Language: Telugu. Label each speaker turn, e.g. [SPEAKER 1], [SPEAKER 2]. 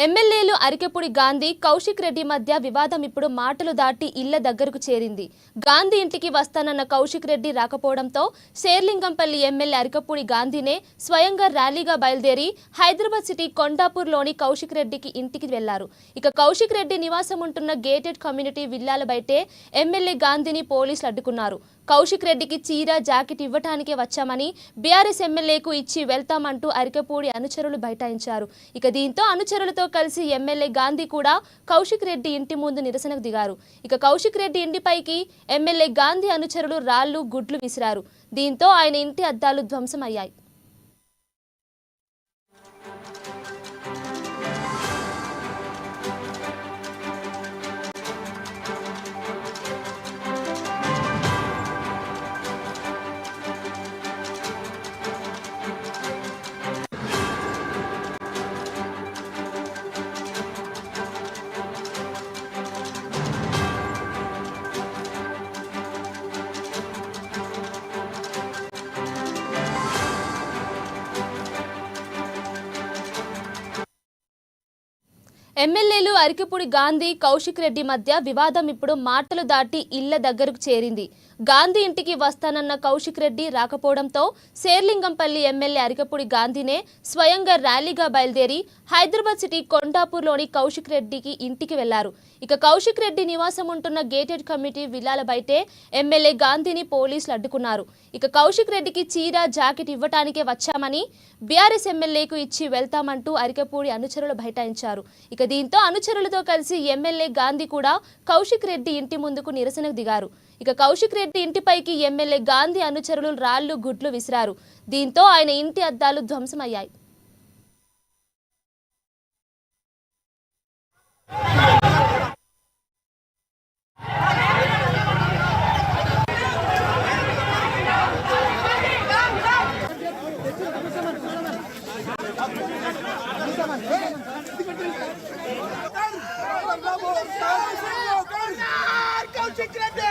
[SPEAKER 1] ఎమ్మెల్యేలు అరికెపుడి గాంధీ, కౌశిక్ రెడ్డి మధ్య వివాదం ఇప్పుడు మాటలు దాటి ఇళ్ల దగ్గరకు చేరింది. గాంధీ ఇంటికి వస్తానన్న కౌశిక్ రెడ్డి రాకపోవడంతో శేర్లింగంపల్లి ఎమ్మెల్యే అరికెపుడి గాంధీనే స్వయంగా ర్యాలీగా బయలుదేరి హైదరాబాద్ సిటీ కొండాపూర్లోని కౌశిక్ రెడ్డికి ఇంటికి వెళ్లారు. ఇక కౌశిక్ రెడ్డి నివాసం ఉంటున్న గేటెడ్ కమ్యూనిటీ విల్లాల బయటే ఎమ్మెల్యే గాంధీని పోలీసులు అడ్డుకున్నారు. కౌశిక్ రెడ్డికి చీర, జాకెట్ ఇవ్వటానికే వచ్చామని బీఆర్ఎస్ ఎమ్మెల్యేకు ఇచ్చి వెళ్తామంటూ అరికెపూడి అనుచరులు బైఠాయించారు. ఇక దీంతో అనుచరులతో కలిసి ఎమ్మెల్యే గాంధీ కూడా కౌశిక్ రెడ్డి ఇంటి ముందు నిరసనకు దిగారు. ఇక కౌశిక్ రెడ్డి ఇంటిపైకి ఎమ్మెల్యే గాంధీ అనుచరులు రాళ్లు, గుడ్లు విసిరారు. దీంతో ఆయన ఇంటి అద్దాలు ధ్వంసమయ్యాయి. ఎమ్మెల్యేలు అరికెపుడి గాంధీ, కౌశిక్ రెడ్డి మధ్య వివాదం ఇప్పుడు మాటలు దాటి ఇళ్ల దగ్గరకు చేరింది. గాంధీ ఇంటికి వస్తానన్న కౌశిక్ రెడ్డి రాకపోవడంతో శేర్లింగంపల్లి ఎమ్మెల్యే అరికెపుడి గాంధీనే స్వయంగా ర్యాలీగా బయలుదేరి హైదరాబాద్ సిటీ కొండాపూర్లోని కౌశిక్ రెడ్డికి ఇంటికి వెళ్లారు. ఇక కౌశిక్ రెడ్డి నివాసం ఉంటున్న గేటెడ్ కమ్యూనిటీ విల్లాల బయటే ఎమ్మెల్యే గాంధీని పోలీసులు అడ్డుకున్నారు. ఇక కౌశిక్ రెడ్డికి చీర, జాకెట్ ఇవ్వటానికే వచ్చామని బీఆర్ఎస్ ఎమ్మెల్యేకు ఇచ్చి వెళ్తామంటూ అరికెపూడి అనుచరులు బైఠాయించారు. ఇక దీంతో అనుచరులతో కలిసి ఎమ్మెల్యే గాంధీ కూడా కౌశిక్ రెడ్డి ఇంటి ముందుకు నిరసనకు దిగారు. ఇక కౌశిక్ రెడ్డి ఇంటిపైకి ఎమ్మెల్యే గాంధీ అనుచరులు రాళ్లు, గుడ్లు విసిరారు. దీంతో ఆయన ఇంటి అద్దాలు ధ్వంసమయ్యాయి.
[SPEAKER 2] కౌశిక్ రెడ్డి